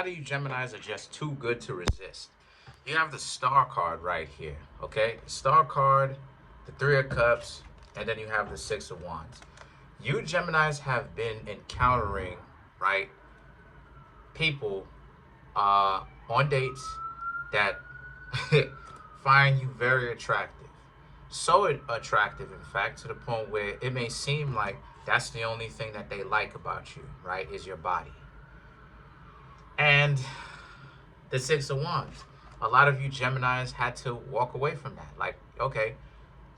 A lot of you Geminis are just too good to resist. You have the star card right here, okay? Star card, the three of cups, and then you have the six of wands. You Geminis have been encountering, right, people on dates that find you very attractive. So attractive, in fact, to the point where it may seem like that's the only thing that they like about you, right, is your body. And the six of wands. A lot of you Geminis had to walk away from that. Like, okay,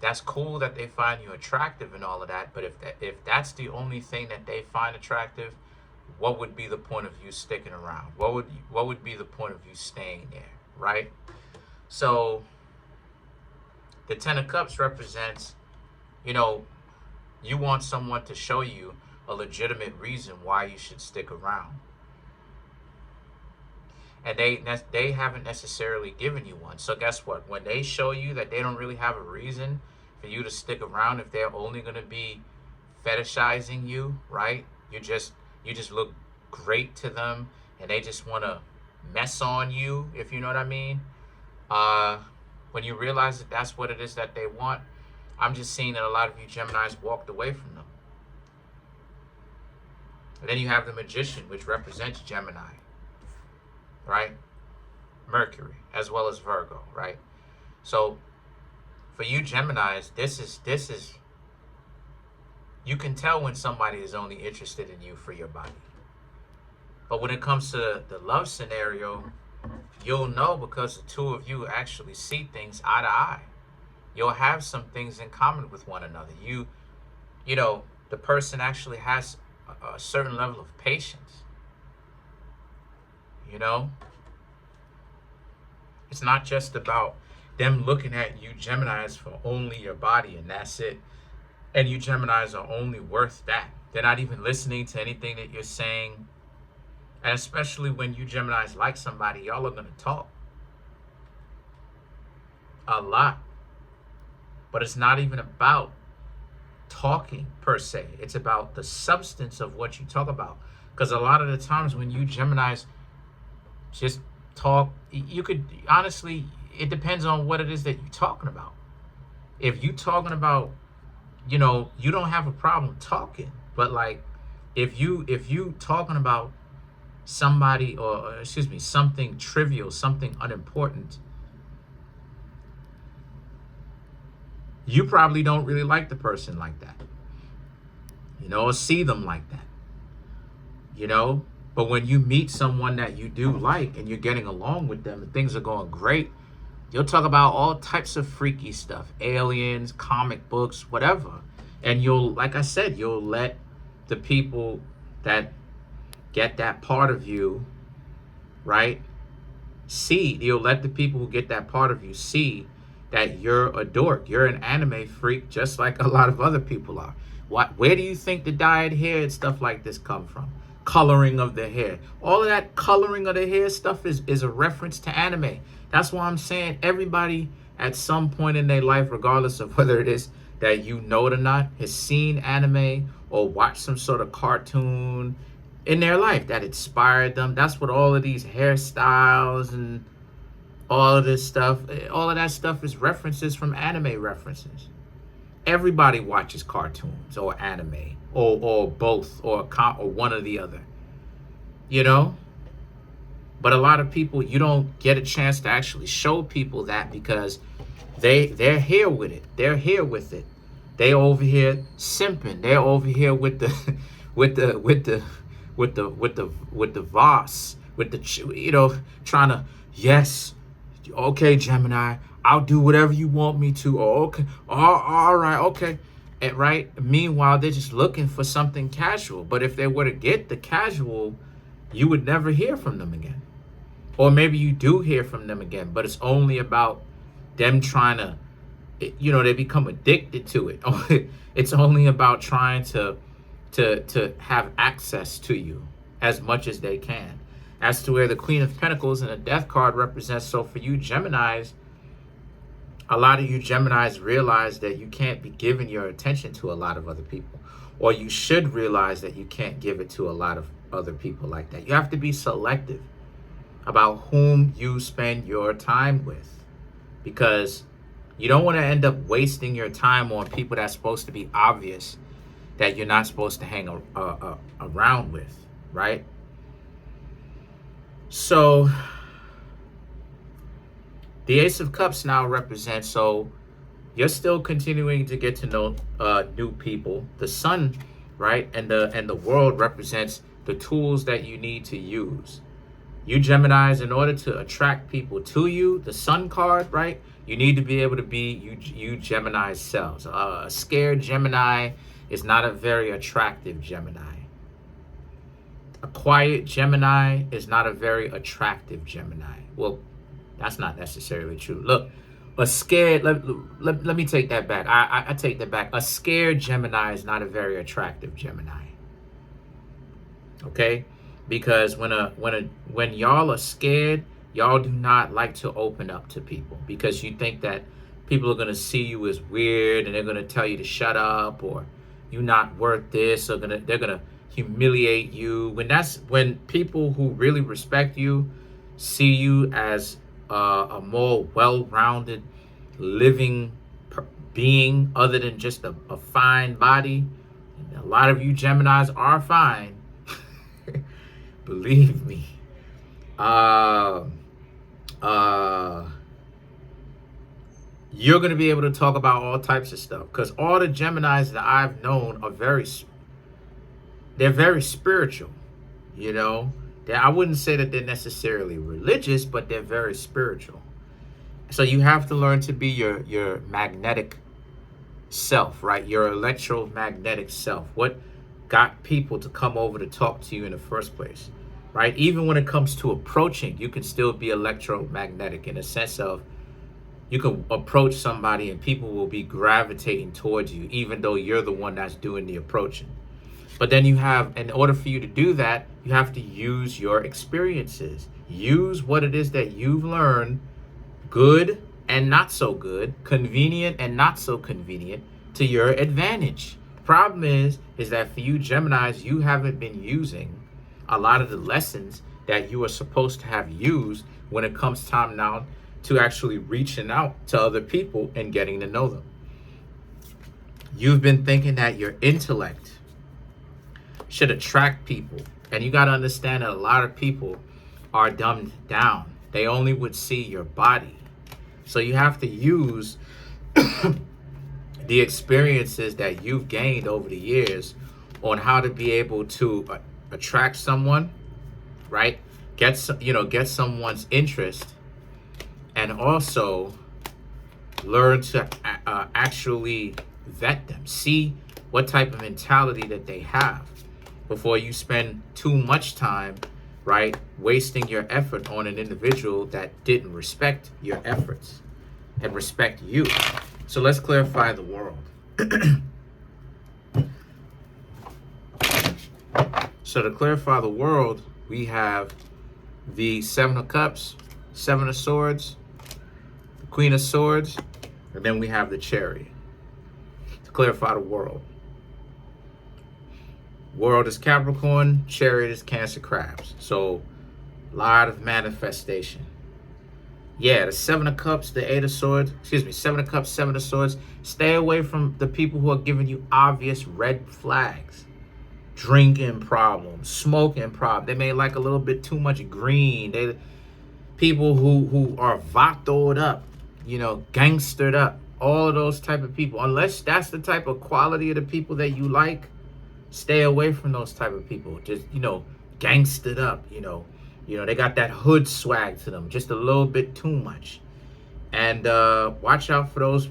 that's cool that they find you attractive and all of that, but if that's the only thing that they find attractive, what would be the point of you sticking around? What would be the point of you staying there, right? So the Ten of Cups represents, you know, you want someone to show you a legitimate reason why you should stick around. And they haven't necessarily given you one. So guess what? When they show you that they don't really have a reason for you to stick around, if they're only going to be fetishizing you, right? You just look great to them, and they just want to mess on you, if you know what I mean. When you realize that that's what it is that they want, I'm just seeing that a lot of you Geminis walked away from them. And then you have the Magician, which represents Gemini, right? Mercury, as well as Virgo, right? So for you Geminis, this is you can tell when somebody is only interested in you for your body. But when it comes to the love scenario, you'll know because the two of you actually see things eye to eye. You'll have some things in common with one another. You know, the person actually has a certain level of patience. You know, it's not just about them looking at you Geminis for only your body and that's it. And you Geminis are only worth that. They're not even listening to anything that you're saying. And especially when you Geminis like somebody, y'all are going to talk a lot. But it's not even about talking per se. It's about the substance of what you talk about. Because a lot of the times when you Geminis just talk, you could honestly, it depends on what it is that you're talking about. If you talking about, you know, you don't have a problem talking, but like if you talking about somebody, or excuse me, something trivial, something unimportant, you probably don't really like the person like that, you know, or see them like that, you know. But when you meet someone that you do like and you're getting along with them and things are going great, you'll talk about all types of freaky stuff, aliens, comic books, whatever. And you'll, like I said, you'll let the people that get that part of you, right, see. You'll let the people who get that part of you see that you're a dork. You're an anime freak just like a lot of other people are. Where do you think the dyed hair and stuff like this come from? Coloring of the hair. All of that coloring of the hair stuff is a reference to anime. That's why I'm saying everybody at some point in their life, regardless of whether it is that you know it or not, has seen anime or watched some sort of cartoon in their life that inspired them. That's what all of these hairstyles and all of this stuff, all of that stuff is references from anime references. Everybody watches cartoons or anime or both or one or the other, you know. But a lot of people, you don't get a chance to actually show people that because they're here with it. They're here with it. They over here simping. They're over here with the with the Voss, with the, you know, trying to, yes, okay, Gemini, I'll do whatever you want me to. Oh, okay. All right. Okay. And, right. Meanwhile, they're just looking for something casual. But if they were to get the casual, you would never hear from them again. Or maybe you do hear from them again, but it's only about them trying to, you know, they become addicted to it. It's only about trying to have access to you as much as they can. As to where the Queen of Pentacles and the Death card represents. So for you Geminis, a lot of you Geminis realize that you can't be giving your attention to a lot of other people. Or you should realize that you can't give it to a lot of other people like that. You have to be selective. about whom you spend your time with, because you don't want to end up wasting your time on people that's supposed to be obvious that you're not supposed to hang around with, right? So the Ace of Cups now represents, so you're still continuing to get to know new people. The Sun, right, and the World represents the tools that you need to use. You Geminis, in order to attract people to you, the Sun card, right, you need to be able to be you Gemini selves. A scared Gemini is not a very attractive Gemini. A quiet Gemini is not a very attractive Gemini. Well, that's not necessarily true. Look, a scared, let me take that back. I take that back. A scared Gemini is not a very attractive Gemini. Okay? Because when y'all are scared, y'all do not like to open up to people, because you think that people are gonna see you as weird and they're gonna tell you to shut up, or you're not worth this, or they're gonna humiliate you. When people who really respect you see you as a more well-rounded living being, other than just a fine body. And a lot of you Geminis are fine. Believe me. You're going to be able to talk about all types of stuff, because all the Geminis that I've known are they're very spiritual, you know. I wouldn't say that they're necessarily religious, but they're very spiritual. So you have to learn to be your magnetic self, right? Your electromagnetic self. What got people to come over to talk to you in the first place, right? Even when it comes to approaching, you can still be electromagnetic, in a sense of you can approach somebody and people will be gravitating towards you, even though you're the one that's doing the approaching. But then in order for you to do that, you have to use your experiences. Use what it is that you've learned, good and not so good, convenient and not so convenient, to your advantage. Problem is that for you Geminis, you haven't been using a lot of the lessons that you are supposed to have used when it comes time now to actually reaching out to other people and getting to know them. You've been thinking that your intellect should attract people, and you got to understand that a lot of people are dumbed down. They only would see your body. So you have to use the experiences that you've gained over the years on how to be able to attract someone, right? Get someone's interest, and also learn to actually vet them. See what type of mentality that they have before you spend too much time, right, wasting your effort on an individual that didn't respect your efforts and respect you. So let's clarify the world. So to clarify the world, we have the Seven of Cups, Seven of Swords, the Queen of Swords, and then we have the Chariot. To clarify the world. World is Capricorn, Chariot is Cancer, Crabs. So a lot of manifestation. Yeah, the Seven of Cups, the Eight of Swords, Seven of Cups, Seven of Swords. Stay away from the people who are giving you obvious red flags. Drinking problems, smoking problems. They may like a little bit too much green. People who are vatoed up, gangstered up. All of those type of people. Unless that's the type of quality of the people that you like, stay away from those type of people. Just, gangstered up, they got that hood swag to them, just a little bit too much. And watch out for those,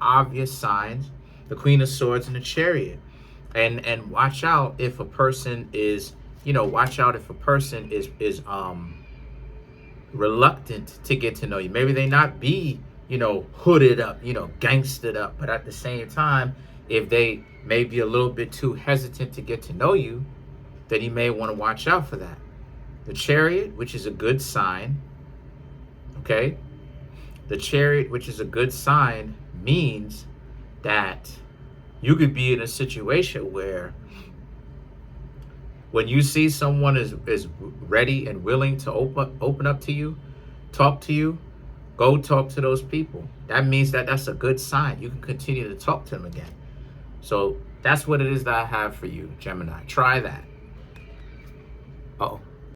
obvious signs, the Queen of Swords and the Chariot. And watch out if a person is, reluctant to get to know you. Maybe they not be, hooded up, gangstered up, but at the same time, if they may be a little bit too hesitant to get to know you, then you may want to watch out for that. The Chariot, which is a good sign, okay? The Chariot, which is a good sign, means that you could be in a situation where When you see someone is ready and willing to open up to you, talk to you, go talk to those people. That means that that's a good sign. You can continue to talk to them again. So that's what it is that I have for you, Gemini. Try that. Uh-oh.